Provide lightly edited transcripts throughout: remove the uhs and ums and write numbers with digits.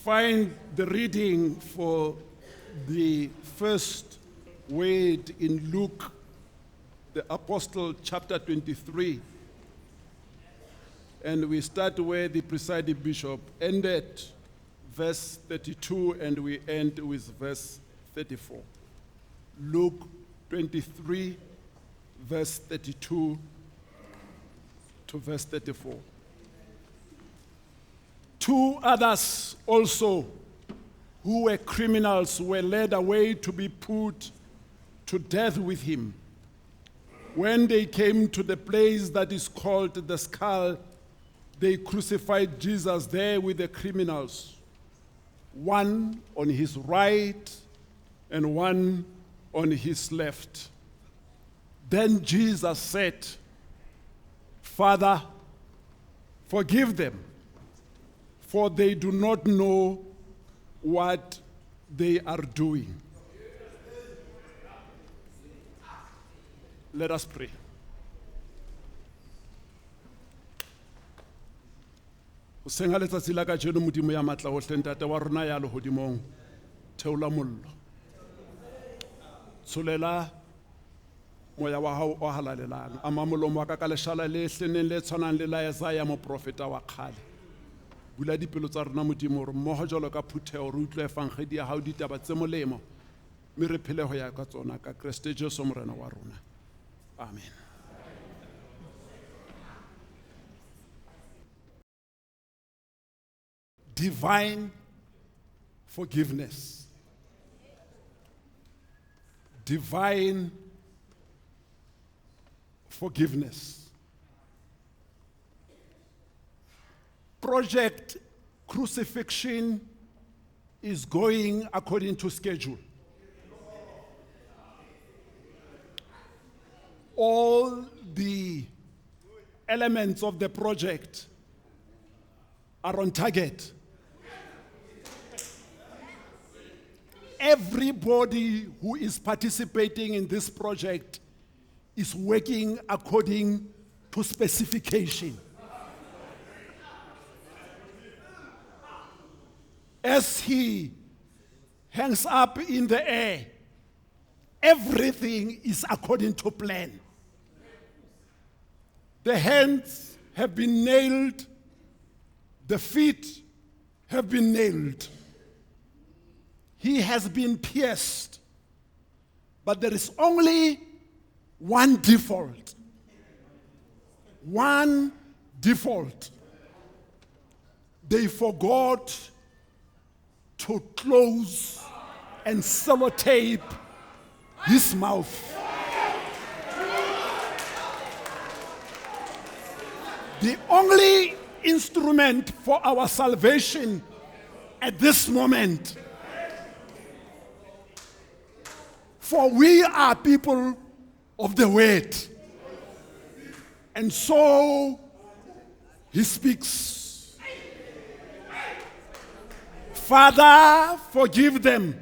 find the reading for the first word in Luke, the Apostle, chapter 23. And we start where the presiding bishop ended, verse 32, and we end with verse 34. Luke 23, verse 32 to verse 34. Two others also, who were criminals, were led away to be put to death with him. When they came to the place that is called the Skull, they crucified Jesus there with the criminals, one on his right and one on his left. Then Jesus said, "Father, forgive them, for they do not know what they are doing." Let us pray. O senga letsatsi la ka jeno modimo ya matla ohle ntate wa rona ya lehodimong, theola mollo, tsholela moya wa hao o halalelang, ama molomo wa ka ka leshala le hleneng le tshwanang le la Isaiah moprofeta wa kgale. Bula dipelo tsa rona modimo hore mmoho jwalo ka phutheho re utlwe efangedi ya hao ditaba tse molemo, mme re phele ho ya ka tsona ka Kriste Jesu morena wa rona. Amen. Divine forgiveness. Divine forgiveness. Project Crucifixion is going according to schedule. All the elements of the project are on target. Everybody who is participating in this project is working according to specification. As he hangs up in the air, everything is according to plan. The hands have been nailed, the feet have been nailed. He has been pierced, but there is only one default. One default. They forgot to close and sellotape his mouth. The only instrument for our salvation at this moment, for we are people of the word. And so he speaks. Father, forgive them,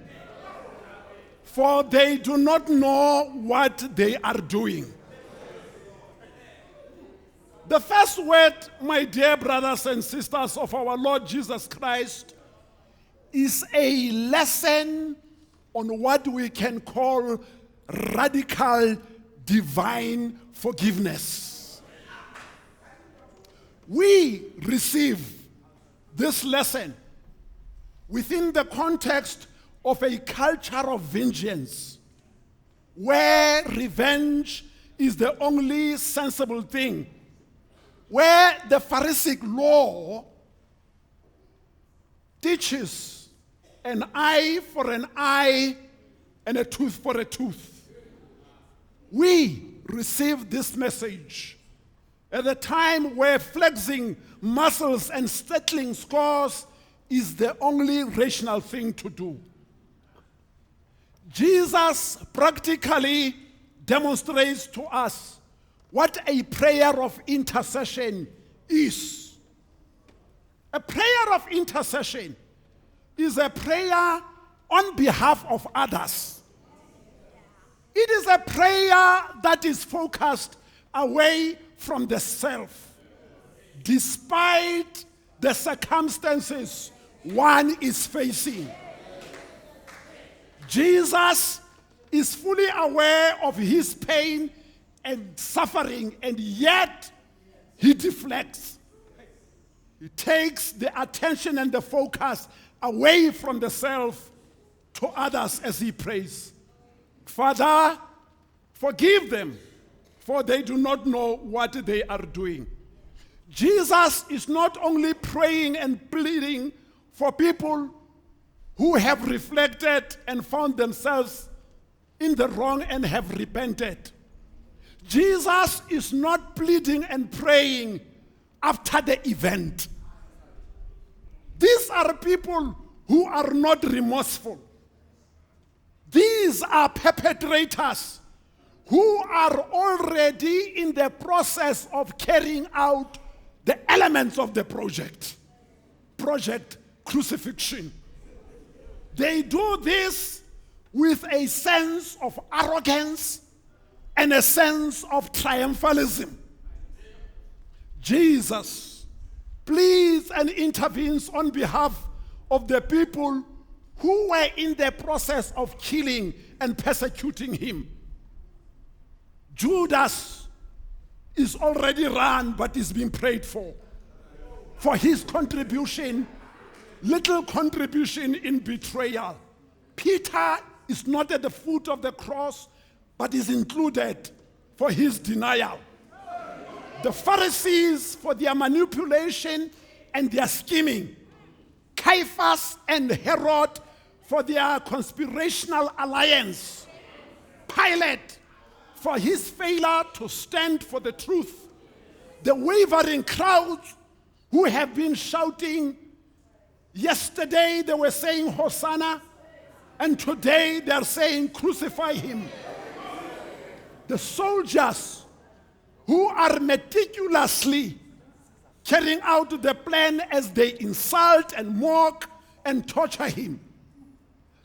for they do not know what they are doing. The first word, my dear brothers and sisters of our Lord Jesus Christ, is a lesson on what we can call radical divine forgiveness. We receive this lesson within the context of a culture of vengeance, where revenge is the only sensible thing, where the Pharisaic law teaches an eye for an eye and a tooth for a tooth. We receive this message at a time where flexing muscles and settling scores is the only rational thing to do. Jesus practically demonstrates to us what a prayer of intercession is. A prayer of intercession is a prayer on behalf of others. It is a prayer that is focused away from the self, despite the circumstances one is facing. Jesus is fully aware of his pain and suffering, and yet he deflects. He takes the attention and the focus away from the self to others as he prays. Father, forgive them, for they do not know what they are doing. Jesus is not only praying and pleading for people who have reflected and found themselves in the wrong and have repented. Jesus is not pleading and praying after the event. These are people who are not remorseful. These are perpetrators who are already in the process of carrying out the elements of the project crucifixion. They do this with a sense of arrogance and a sense of triumphalism. Jesus pleads and intervenes on behalf of the people who were in the process of killing and persecuting him. Judas is already run, but is being prayed for his contribution, little contribution in betrayal. Peter is not at the foot of the cross, but is included for his denial. The Pharisees for their manipulation and their scheming. Caiaphas and Herod for their conspirational alliance. Pilate for his failure to stand for the truth. The wavering crowds who have been shouting, yesterday they were saying Hosanna, and today they are saying crucify him. The soldiers who are meticulously carrying out the plan as they insult and mock and torture him.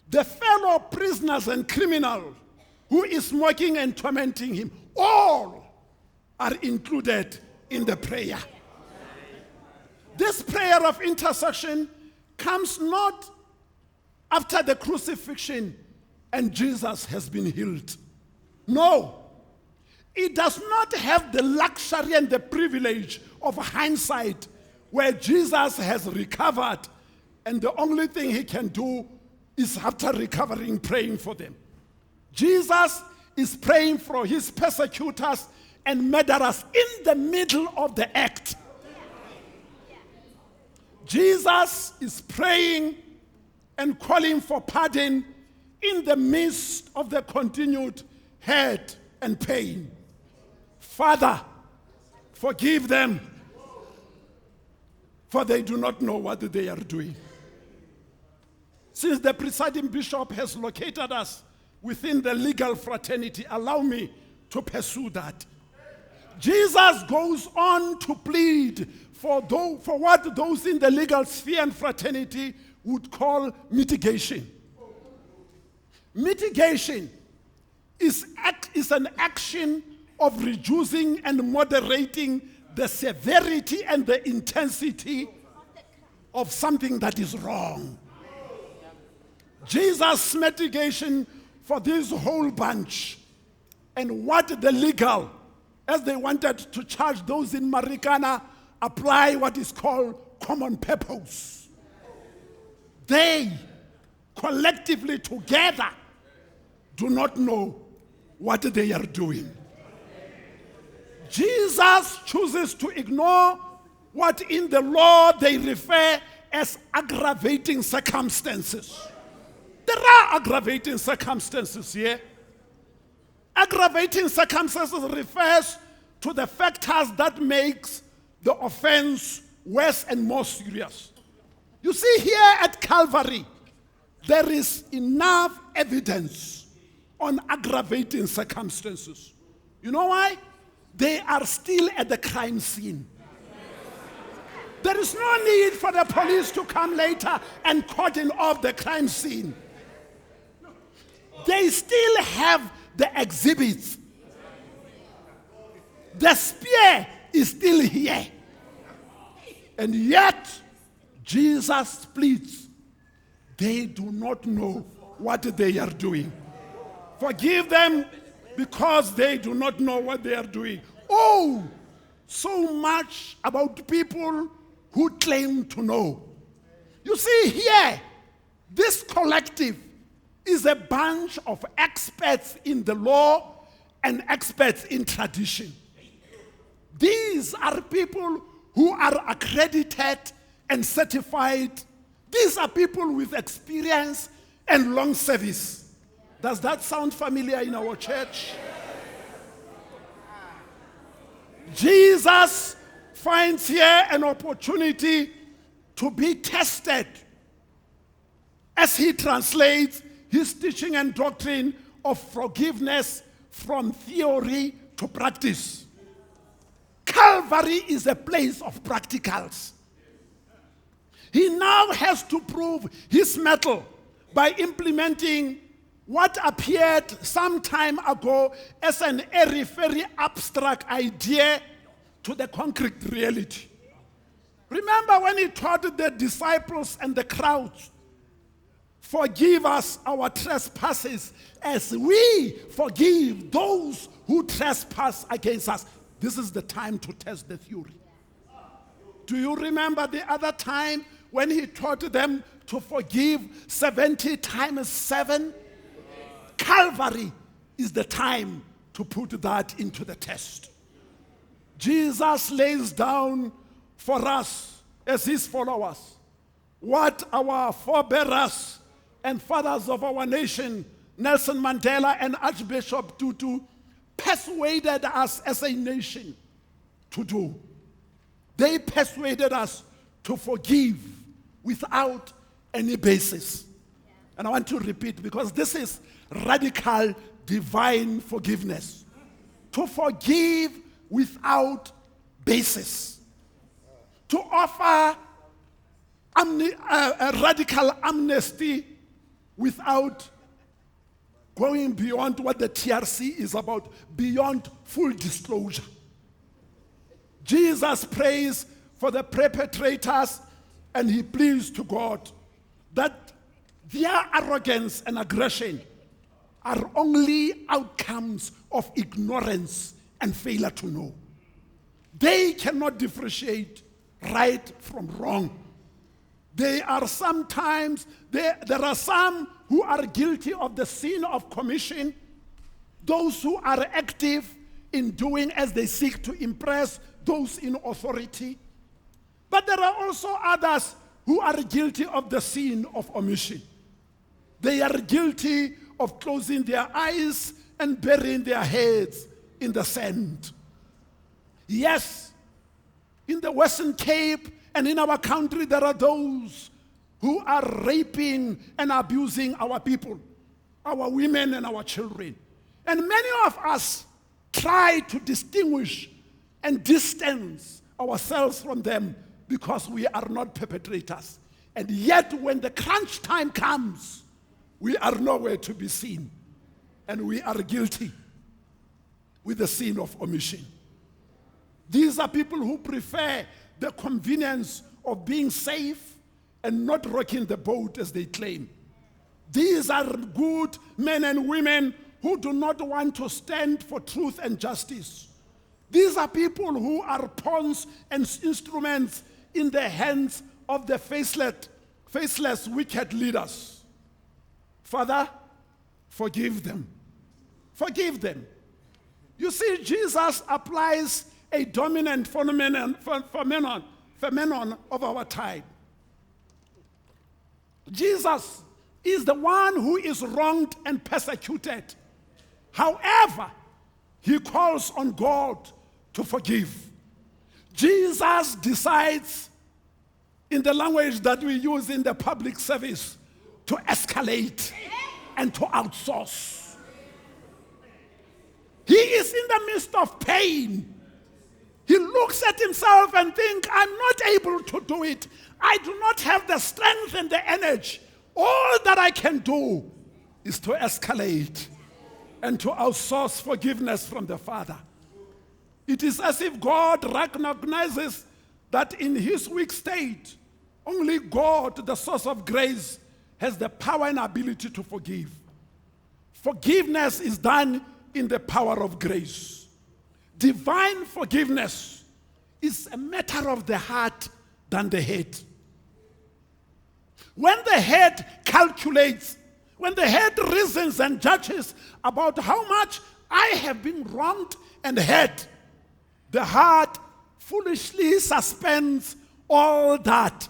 The fellow prisoners and criminals who is mocking and tormenting him, all are included in the prayer. This prayer of intercession comes not after the crucifixion and Jesus has been healed. No. It does not have the luxury and the privilege of hindsight where Jesus has recovered and the only thing he can do is after recovering praying for them. Jesus is praying for his persecutors and murderers in the middle of the act. Jesus is praying and calling for pardon in the midst of the continued hurt and pain. Father, forgive them, for they do not know what they are doing. Since the presiding bishop has located us within the legal fraternity, allow me to pursue that. Jesus goes on to plead for what those in the legal sphere and fraternity would call mitigation. Mitigation is an action of reducing and moderating the severity and the intensity of something that is wrong. Jesus' mitigation for this whole bunch and what the legal, as they wanted to charge those in Marikana, apply what is called common purpose. They collectively together do not know what they are doing. Jesus chooses to ignore what in the law they refer as aggravating circumstances. There are aggravating circumstances here. Aggravating circumstances refers to the factors that makes the offense worse and more serious. You see, here at Calvary, there is enough evidence on aggravating circumstances. You know why? They are still at the crime scene. There is no need for the police to come later and cordon off the crime scene. They still have the exhibits. The spear is still here. And yet, Jesus pleads, they do not know what they are doing. Forgive them because they do not know what they are doing. Oh, so much about people who claim to know. You see here, this collective is a bunch of experts in the law and experts in tradition. These are people who are accredited and certified. These are people with experience and long service. Does that sound familiar in our church? Jesus finds here an opportunity to be tested as he translates his teaching and doctrine of forgiveness from theory to practice. Calvary is a place of practicals. He now has to prove his mettle by implementing what appeared some time ago as an very abstract idea to the concrete reality. Remember when he taught the disciples and the crowds, forgive us our trespasses as we forgive those who trespass against us. This is the time to test the theory. Do you remember the other time when he taught them to forgive 70 times 7? Calvary is the time to put that into the test. Jesus lays down for us as his followers what our forebears and fathers of our nation, Nelson Mandela and Archbishop Tutu, persuaded us as a nation to do. They persuaded us to forgive without any basis. And I want to repeat, because this is radical divine forgiveness. To forgive without basis. To offer a radical amnesty without going beyond what the TRC is about, beyond full disclosure. Jesus prays for the perpetrators and he pleads to God that their arrogance and aggression are only outcomes of ignorance and failure to know. They cannot differentiate right from wrong. There are some who are guilty of the sin of commission, those who are active in doing as they seek to impress those in authority. But there are also others who are guilty of the sin of omission. They are guilty of closing their eyes and burying their heads in the sand. Yes, in the Western Cape and in our country, there are those who are raping and abusing our people, our women and our children. And many of us try to distinguish and distance ourselves from them because we are not perpetrators. And yet when the crunch time comes, we are nowhere to be seen. And we are guilty with the sin of omission. These are people who prefer the convenience of being safe and not rocking the boat as they claim. These are good men and women who do not want to stand for truth and justice. These are people who are pawns and instruments in the hands of the faceless wicked leaders. Father, forgive them. Forgive them. You see, Jesus applies a dominant phenomenon of our time. Jesus is the one who is wronged and persecuted. However, he calls on God to forgive. Jesus decides, in the language that we use in the public service, to escalate and to outsource. He is in the midst of pain. He looks at himself and thinks, I'm not able to do it. I do not have the strength and the energy. All that I can do is to escalate and to outsource forgiveness from the Father. It is as if God recognizes that in his weak state, Only God, the source of grace, has the power and ability to forgive. Forgiveness is done in the power of grace. Divine forgiveness is a matter of the heart than the head. When the head calculates, when the head reasons and judges about how much I have been wronged and hurt, the heart foolishly suspends all that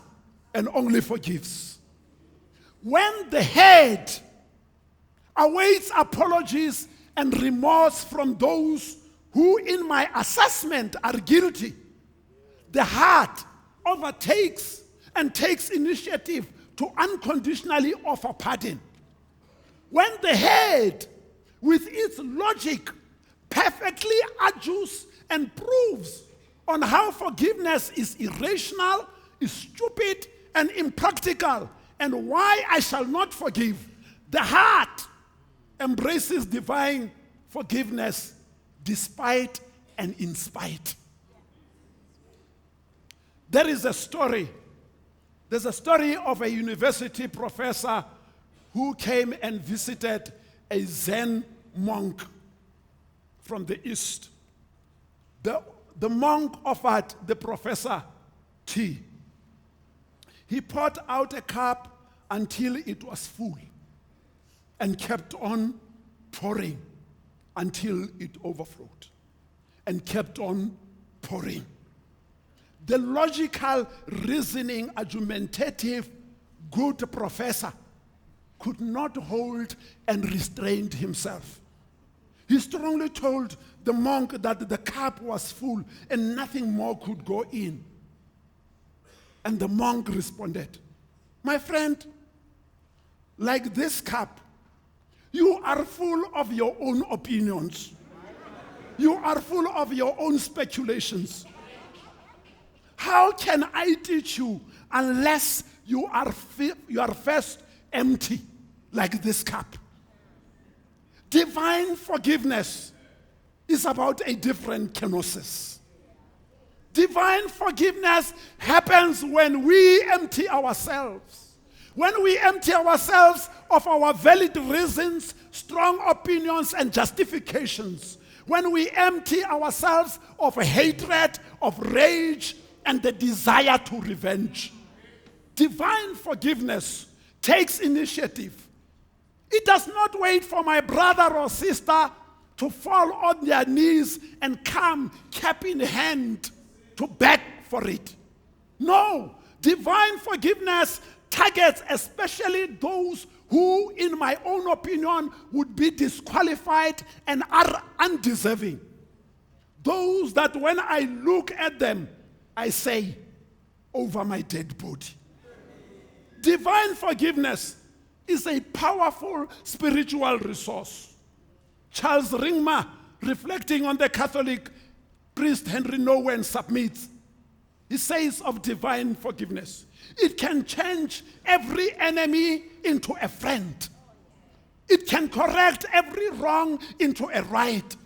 and only forgives. When the head awaits apologies and remorse from those who in my assessment are guilty, the heart overtakes and takes initiative to unconditionally offer pardon. When the head, with its logic, perfectly argues and proves on how forgiveness is irrational, is stupid, and impractical, and why I shall not forgive, the heart embraces divine forgiveness despite and in spite. There's a story of a university professor who came and visited a Zen monk from the East. The monk offered the professor tea. He poured out a cup until it was full and kept on pouring until it overflowed and kept on pouring. The logical, reasoning, argumentative, good professor could not hold and restrained himself. He strongly told the monk that the cup was full and nothing more could go in. And the monk responded, "My friend, like this cup, you are full of your own opinions. You are full of your own speculations. How can I teach you unless you are first empty like this cup?" Divine forgiveness is about a different kenosis. Divine forgiveness happens when we empty ourselves. When we empty ourselves of our valid reasons, strong opinions, and justifications. When we empty ourselves of hatred, of rage, and the desire to revenge. Divine forgiveness takes initiative. It does not wait for my brother or sister to fall on their knees and come cap in hand to beg for it. No, divine forgiveness targets especially those who, in my own opinion, would be disqualified and are undeserving. Those that when I look at them, I say, over my dead body. Divine forgiveness is a powerful spiritual resource. Charles Ringmer, reflecting on the Catholic priest Henry Nouwen, submits. He says of divine forgiveness, it can change every enemy into a friend. It can correct every wrong into a right.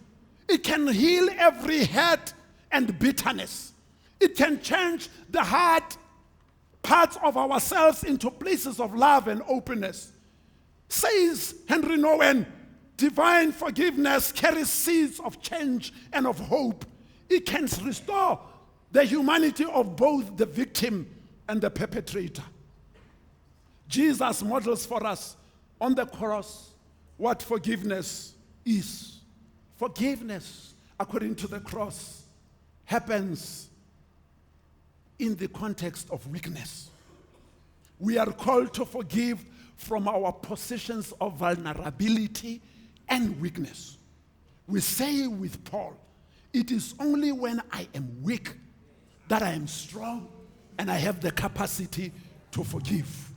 It can heal every hurt and bitterness. It can change the heart parts of ourselves into places of love and openness. Says Henry Nouwen, divine forgiveness carries seeds of change and of hope. It can restore the humanity of both the victim and the perpetrator. Jesus models for us on the cross what forgiveness is. Forgiveness, according to the cross, happens in the context of weakness. We are called to forgive from our positions of vulnerability and weakness. We say with Paul, it is only when I am weak that I am strong and I have the capacity to forgive.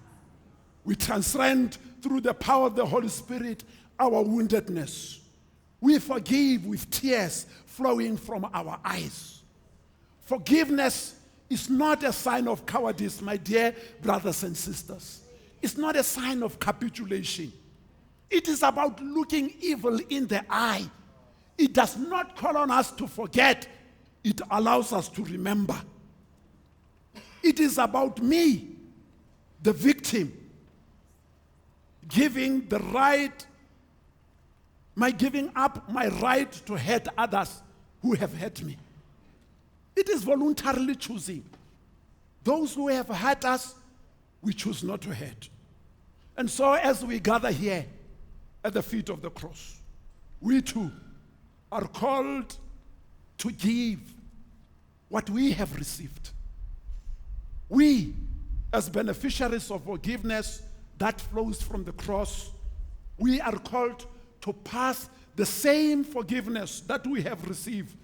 We transcend through the power of the Holy Spirit our woundedness. We forgive with tears flowing from our eyes. Forgiveness is not a sign of cowardice, my dear brothers and sisters. It's not a sign of capitulation. It is about looking evil in the eye. It does not call on us to forget. It allows us to remember. It is about me the victim, giving up my right to hurt others who have hurt me. It is voluntarily choosing. Those who have hurt us, we choose not to hurt. And so as we gather here at the feet of the cross, we too are called to give what we have received. We, as beneficiaries of forgiveness that flows from the cross, we are called to pass the same forgiveness that we have received,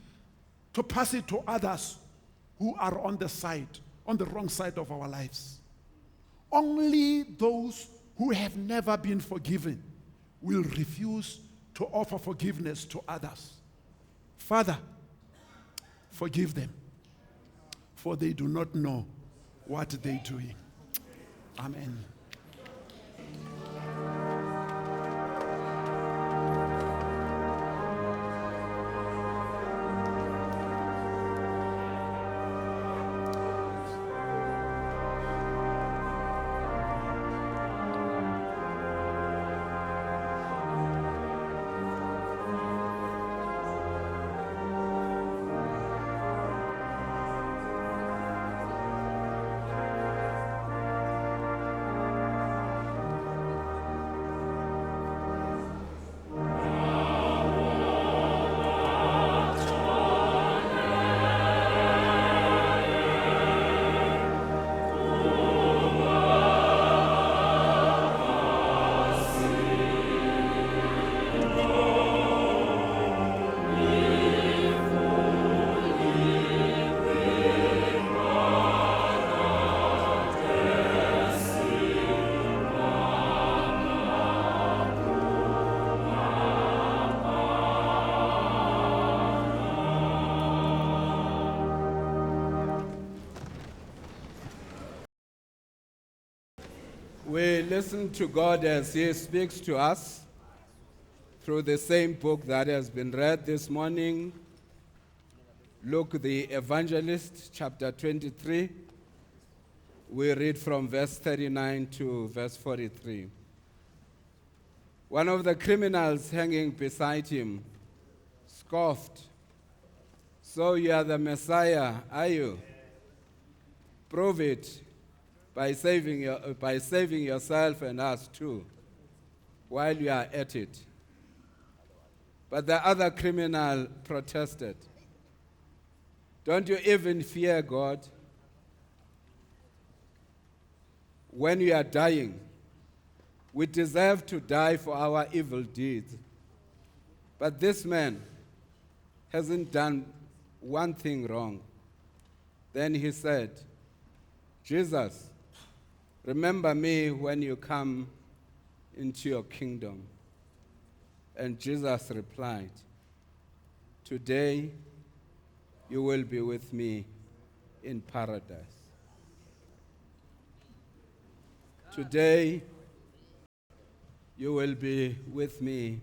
to pass it to others who are on the wrong side of our lives. Only those who have never been forgiven will refuse to offer forgiveness to others. Father, forgive them, for they do not know what they're doing. Amen. We listen to God as He speaks to us through the same book that has been read this morning, Luke the Evangelist, chapter 23. We read from verse 39 to verse 43. One of the criminals hanging beside him scoffed, "So you are the Messiah, are you? Prove it by saving yourself and us too, while you are at it." But the other criminal protested, "Don't you even fear God? When we are dying, we deserve to die for our evil deeds. But this man hasn't done one thing wrong." Then he said, "Jesus, remember me when you come into your kingdom." And Jesus replied, "Today you will be with me in paradise." Today you will be with me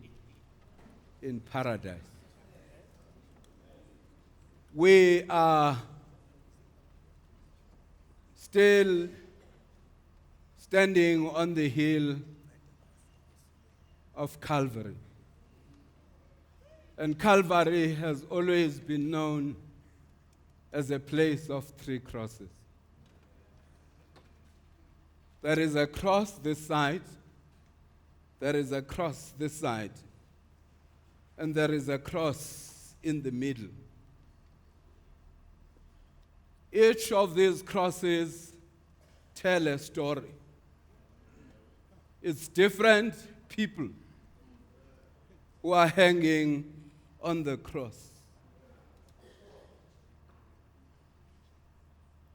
in paradise. We are still standing on the hill of Calvary. And Calvary has always been known as a place of three crosses. There is a cross this side, there is a cross this side, and there is a cross in the middle. Each of these crosses tell a story. It's different people who are hanging on the cross.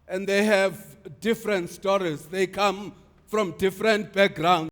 And they have different stories. They come from different backgrounds.